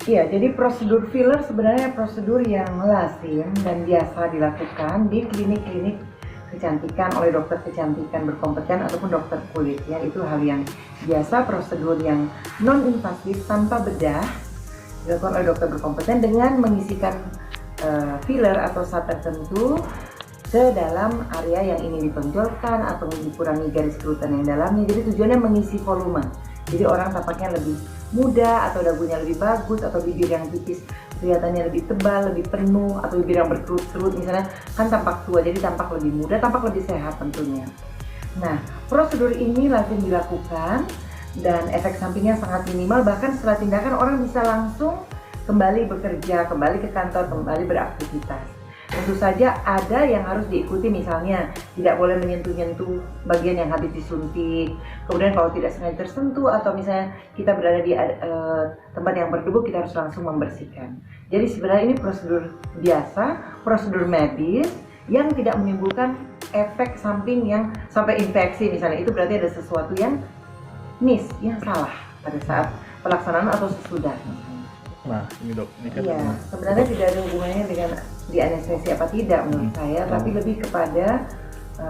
Iya, jadi prosedur filler sebenarnya prosedur yang lazim dan biasa dilakukan di klinik-klinik kecantikan oleh dokter kecantikan berkompeten ataupun dokter kulit ya. Itu hal yang biasa, prosedur yang non-invasif tanpa bedah dilakukan oleh dokter berkompeten dengan mengisikan filler atau zat tertentu ke dalam area yang ingin ditonjolkan atau dikurangi garis kerutan yang dalamnya. Jadi tujuannya mengisi volume. Jadi orang tampaknya lebih muda atau dagunya lebih bagus atau bibir yang tipis kelihatannya lebih tebal, lebih penuh, atau bibir yang berkerut-kerut misalnya kan tampak tua, jadi tampak lebih muda, tampak lebih sehat tentunya. Nah, prosedur ini lazim dilakukan dan efek sampingnya sangat minimal, bahkan setelah tindakan orang bisa langsung kembali bekerja, kembali ke kantor, kembali beraktivitas. Tentu saja ada yang harus diikuti, misalnya tidak boleh menyentuh-nyentuh bagian yang habis disuntik. Kemudian kalau tidak sengaja tersentuh atau misalnya kita berada di tempat yang berdebu, kita harus langsung membersihkan. Jadi sebenarnya ini prosedur biasa, prosedur medis yang tidak menimbulkan efek samping yang sampai infeksi misalnya. Itu berarti ada sesuatu yang miss, yang salah pada saat pelaksanaan atau sesudah. Nah, ini dok, ini kan Iya, sebenarnya tidak ada hubungannya dengan di anestesi apa tidak menurut saya, tapi lebih kepada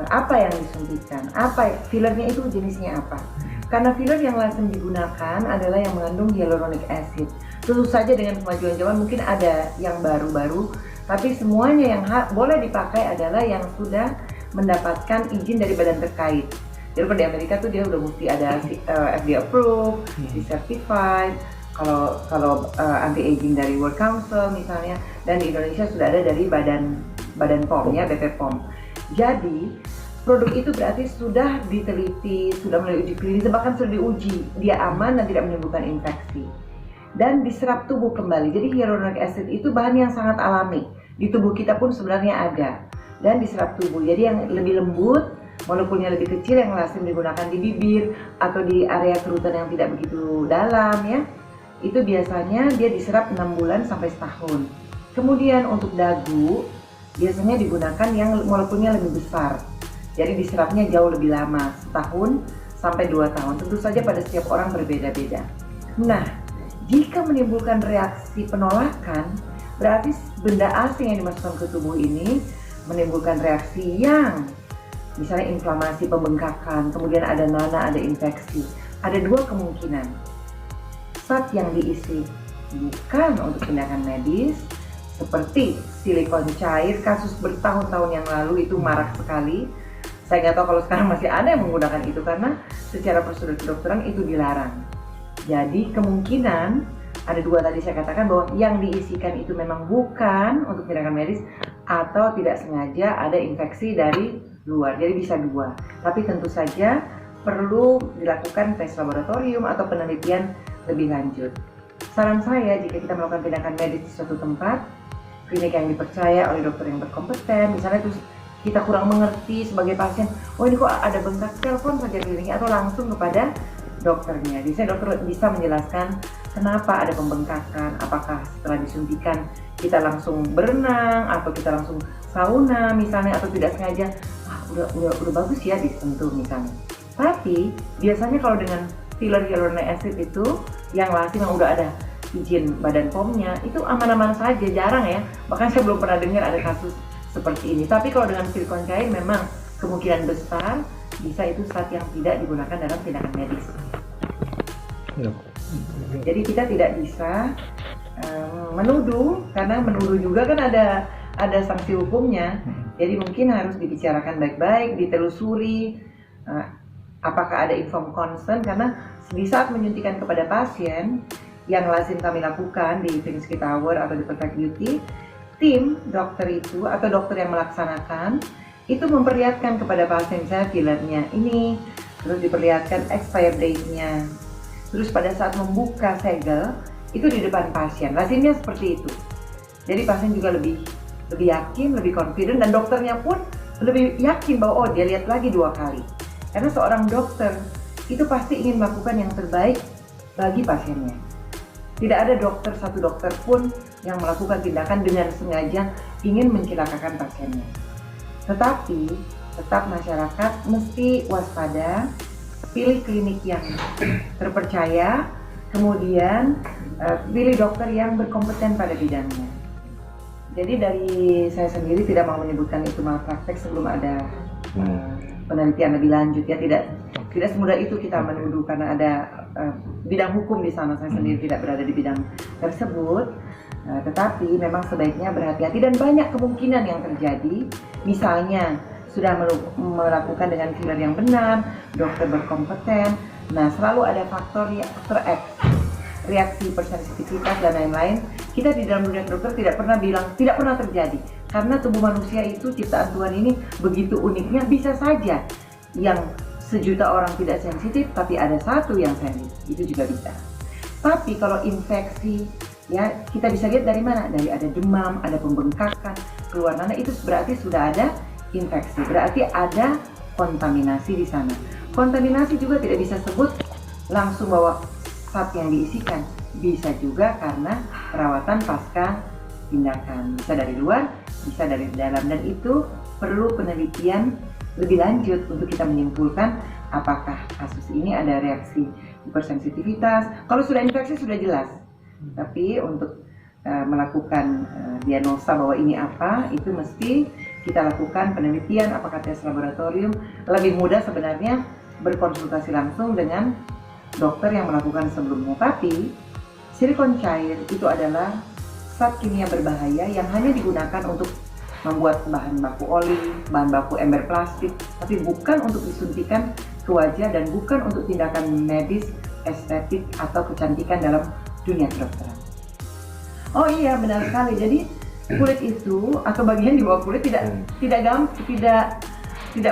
apa yang disuntikan, apa fillernya itu jenisnya apa. Karena filler yang lazim digunakan adalah yang mengandung hyaluronic acid. Tentu saja dengan kemajuan zaman mungkin ada yang baru-baru, tapi semuanya yang boleh dipakai adalah yang sudah mendapatkan izin dari badan terkait. Jadi kalau di Amerika tuh dia udah mesti ada FDA approved, di certified. Kalau anti-aging dari World Council misalnya, dan di Indonesia sudah ada dari Badan POM ya, BP POM. Jadi produk itu berarti sudah diteliti, sudah melalui uji klinis, bahkan sudah diuji dia aman dan tidak menimbulkan infeksi dan diserap tubuh kembali. Jadi hyaluronic acid itu bahan yang sangat alami, di tubuh kita pun sebenarnya ada dan diserap tubuh. Jadi yang lebih lembut, molekulnya lebih kecil, yang lazim digunakan di bibir atau di area kerutan yang tidak begitu dalam ya, itu biasanya dia diserap 6 bulan sampai setahun. Kemudian untuk dagu biasanya digunakan yang molekulnya lebih besar, jadi diserapnya jauh lebih lama, setahun sampai 2 tahun. Tentu saja pada setiap orang berbeda-beda. Nah, jika menimbulkan reaksi penolakan, berarti benda asing yang dimasukkan ke tubuh ini menimbulkan reaksi yang misalnya inflamasi, pembengkakan, kemudian ada nanah, ada infeksi. Ada 2 kemungkinan. Zat yang diisi bukan untuk tindakan medis, seperti silikon cair, kasus bertahun-tahun yang lalu itu marak sekali. Saya nggak tahu kalau sekarang masih ada yang menggunakan itu, karena secara prosedur kedokteran itu dilarang. Jadi kemungkinan ada 2 tadi saya katakan, bahwa yang diisikan itu memang bukan untuk tindakan medis atau tidak sengaja ada infeksi dari luar. Jadi bisa 2, tapi tentu saja perlu dilakukan tes laboratorium atau penelitian lebih lanjut. Saran saya, jika kita melakukan tindakan medis di suatu tempat, klinik yang dipercaya oleh dokter yang berkompeten, misalnya terus kita kurang mengerti sebagai pasien, oh ini kok ada bengkak, telepon saja kliniknya atau langsung kepada dokternya. Biasanya dokter bisa menjelaskan kenapa ada pembengkakan, apakah setelah disuntikan kita langsung berenang atau kita langsung sauna misalnya, atau tidak sengaja udah bagus ya disentuh misalnya. Tapi biasanya kalau dengan filler hyaluronic acid itu yang lazim, yang udah ada izin badan POM-nya, itu aman-aman saja, jarang ya. Bahkan saya belum pernah dengar ada kasus seperti ini. Tapi kalau dengan silikon cair memang kemungkinan besar bisa itu zat yang tidak digunakan dalam tindakan medis. Jadi kita tidak bisa menuduh, karena menuduh juga kan ada sanksi hukumnya. Jadi mungkin harus dibicarakan baik-baik, ditelusuri apakah ada informed consent, karena di saat menyuntikan kepada pasien yang lazim kami lakukan di Finsky Tower atau di Perfect Beauty, tim dokter itu atau dokter yang melaksanakan itu memperlihatkan kepada pasien saya fillernya ini, terus diperlihatkan expired date-nya, terus pada saat membuka segel itu di depan pasien, lazimnya seperti itu. Jadi pasien juga lebih yakin, lebih confident, dan dokternya pun lebih yakin bahwa oh dia lihat lagi 2 kali. Karena seorang dokter itu pasti ingin melakukan yang terbaik bagi pasiennya. Tidak ada satu dokter pun yang melakukan tindakan dengan sengaja ingin mencelakakan pasiennya. Tetapi tetap masyarakat mesti waspada, pilih klinik yang terpercaya, Kemudian pilih dokter yang berkompeten pada bidangnya. Jadi dari saya sendiri tidak mau menyebutkan itu malpraktek sebelum ada penelitian lebih lanjut ya, tidak semudah itu kita menuduh karena ada bidang hukum di sana. Saya sendiri tidak berada di bidang tersebut, tetapi memang sebaiknya berhati-hati dan banyak kemungkinan yang terjadi. Misalnya sudah melakukan dengan filler yang benar, dokter berkompeten, nah selalu ada faktor X, reaksi hipersensitivitas dan lain-lain. Kita di dalam dunia dokter tidak pernah bilang tidak pernah terjadi, karena tubuh manusia itu ciptaan Tuhan ini begitu uniknya. Bisa saja yang 1.000.000 orang tidak sensitif, tapi ada 1 yang sensitif, itu juga bisa. Tapi kalau infeksi, ya kita bisa lihat dari mana? Dari ada demam, ada pembengkakan, keluar nanah, itu berarti sudah ada infeksi, berarti ada kontaminasi di sana. Kontaminasi juga tidak bisa sebut langsung bahwa zat yang diisikan, bisa juga karena perawatan pasca tindakan, bisa dari luar, bisa dari dalam, dan itu perlu penelitian lebih lanjut untuk kita menyimpulkan apakah kasus ini ada reaksi hipersensitivitas. Kalau sudah infeksi sudah jelas, tapi untuk melakukan diagnosa bahwa ini apa, itu mesti kita lakukan penelitian, apakah tes laboratorium. Lebih mudah sebenarnya berkonsultasi langsung dengan dokter yang melakukan sebelumnya. Tapi silikon cair itu adalah zat kimia berbahaya yang hanya digunakan untuk membuat bahan baku oli, bahan baku ember plastik, tapi bukan untuk disuntikan ke wajah dan bukan untuk tindakan medis, estetik atau kecantikan dalam dunia kedokteran. Oh iya, benar sekali. Jadi kulit itu atau bagian di bawah kulit tidak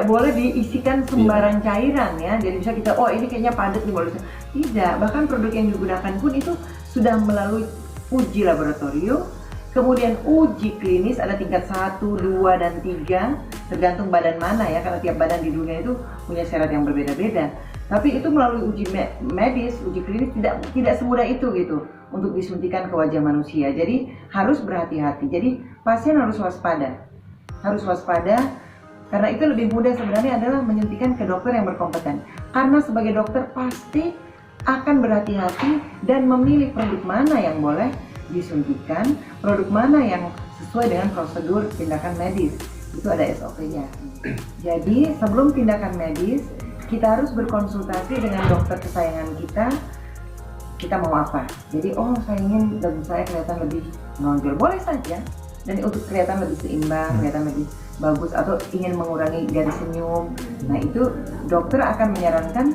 boleh diisikan sembarang cairan ya. Jadi bisa kita, oh ini kayaknya padat di bawah. Tidak, bahkan produk yang digunakan pun itu sudah melalui uji laboratorium, kemudian uji klinis, ada tingkat 1, 2, dan 3, tergantung badan mana ya, karena tiap badan di dunia itu punya syarat yang berbeda-beda. Tapi itu melalui uji medis, uji klinis tidak semudah itu gitu untuk disuntikan ke wajah manusia. Jadi harus berhati-hati. Jadi pasien harus waspada. Karena itu lebih mudah sebenarnya adalah menyuntikan ke dokter yang berkompeten. Karena sebagai dokter pasti akan berhati-hati dan memilih produk mana yang boleh disuntikan, produk mana yang sesuai dengan prosedur tindakan medis. Itu ada SOP-nya. Jadi sebelum tindakan medis, kita harus berkonsultasi dengan dokter kesayangan kita mau apa. Jadi saya ingin dagu saya kelihatan lebih menonjol, boleh saja. Dan untuk kelihatan lebih seimbang, kelihatan lebih bagus, atau ingin mengurangi garis senyum, nah itu dokter akan menyarankan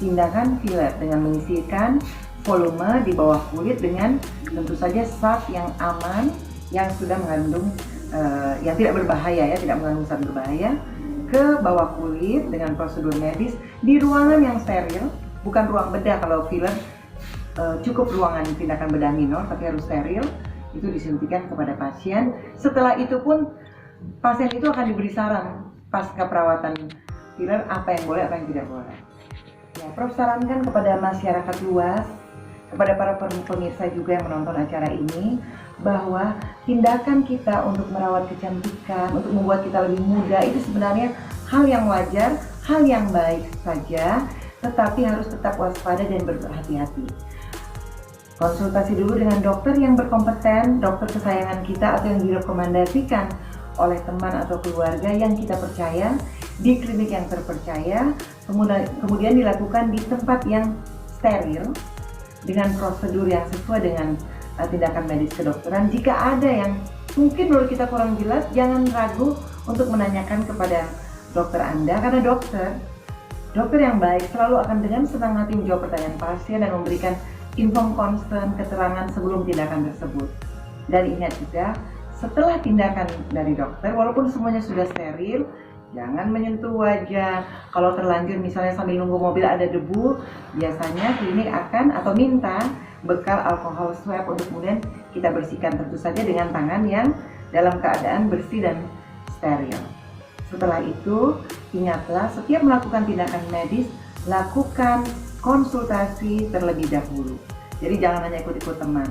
tindakan filler dengan menyisirkan volume di bawah kulit dengan tentu saja zat yang aman, yang sudah mengandung yang tidak berbahaya ya, tidak mengandung zat berbahaya, ke bawah kulit dengan prosedur medis di ruangan yang steril, bukan ruang bedah. Kalau filler cukup ruangan tindakan bedah minor, tapi harus steril. Itu disuntikan kepada pasien. Setelah itu pun pasien itu akan diberi saran pasca perawatan filler apa yang boleh, apa yang tidak boleh. Ya, Prof sarankan kepada masyarakat luas, kepada para pemirsa juga yang menonton acara ini, bahwa tindakan kita untuk merawat kecantikan, untuk membuat kita lebih muda, itu sebenarnya hal yang wajar, hal yang baik saja, tetapi harus tetap waspada dan berhati-hati. Konsultasi dulu dengan dokter yang berkompeten, dokter kesayangan kita atau yang direkomendasikan oleh teman atau keluarga yang kita percaya, di klinik yang terpercaya, kemudian dilakukan di tempat yang steril dengan prosedur yang sesuai dengan tindakan medis kedokteran. Jika ada yang mungkin menurut kita kurang jelas, jangan ragu untuk menanyakan kepada dokter Anda, karena dokter yang baik selalu akan dengan senang hati menjawab pertanyaan pasien dan memberikan inform concern, keterangan sebelum tindakan tersebut. Dan ingat juga, setelah tindakan dari dokter, walaupun semuanya sudah steril, jangan menyentuh wajah. Kalau terlanjur misalnya sambil nunggu mobil ada debu, biasanya klinik akan atau minta bekal alkohol swab untuk kemudian kita bersihkan, tentu saja dengan tangan yang dalam keadaan bersih dan steril. Setelah itu, ingatlah setiap melakukan tindakan medis, lakukan konsultasi terlebih dahulu. Jadi jangan hanya ikut-ikut teman,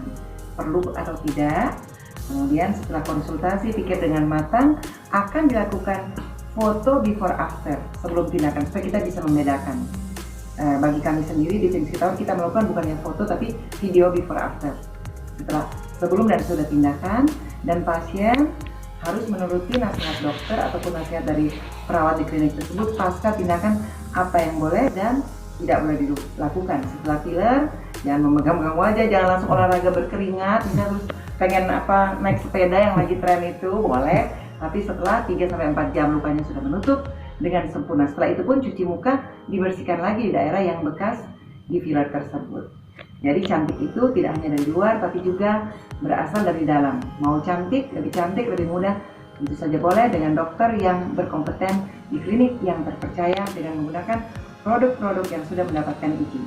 perlu atau tidak. Kemudian setelah konsultasi, pikir dengan matang, akan dilakukan foto before after sebelum tindakan supaya kita bisa membedakan. bagi kami sendiri di Klinik Sitaur kita melakukan bukan yang foto tapi video before after. Sebelum dan sesudah tindakan, dan pasien harus menuruti nasihat dokter ataupun nasihat dari perawat di klinik tersebut pasca tindakan apa yang boleh dan tidak boleh dilakukan. Setelah filler, jangan memegang-megang wajah, jangan langsung olahraga berkeringat, misalnya terus pengen naik sepeda yang lagi tren itu boleh, tapi setelah 3-4 jam lukanya sudah menutup dengan sempurna. Setelah itu pun cuci muka, dibersihkan lagi di daerah yang bekas di filler tersebut. Jadi cantik itu tidak hanya dari luar tapi juga berasal dari dalam. Mau cantik, lebih mudah, tentu saja boleh dengan dokter yang berkompeten di klinik yang terpercaya dengan menggunakan produk-produk yang sudah mendapatkan izin.